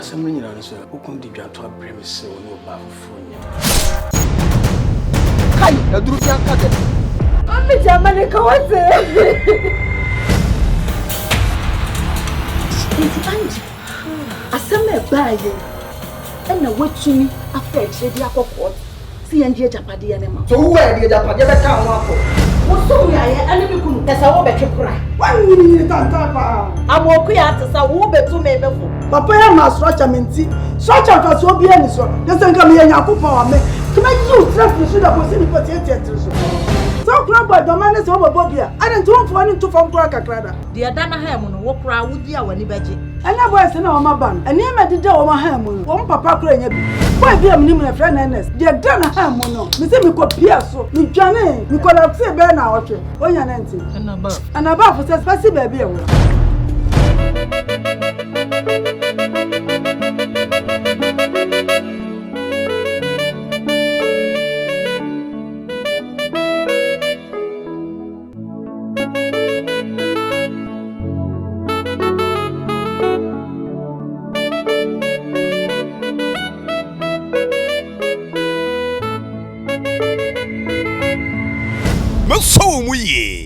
asɛm nyina no so okum di dwanto abrem se wo no ba fufunya kai aduru bi anka de Mami jamani kawate Iti anji asɛm e baaye ɛna watumi afa akyire di akɔkɔ si yɛn die japade yɛ ne ma so wo e die japade be ka ho akɔ wo so ya yɛ ɛne bi kunu ɛsɛ wo bɛtwe kora wanyini tanta pa amoku ya atesa wo betu me befo papa ya ma structure menti structure fa so bi ani so yɛsɛ nka me yɛ nyakofa wa me kima yi traffic so da bo si ni po tie so so kura boy do man se wo bobo bia ade nto mfo ani nto fam kura kakrada de da na ha mu no wo kora wo di a wani bɛgye ɛna boy se na wo ma ban ɛne ma dida wo ma ha mu no wo papa kura nya bi boy bi am ni mu na friend ns de da na ha mu no me se me ko pia so me dwane me ko la se be na otwe onya na nti ɛna ba fo se spasi ba bi e wo So mu ye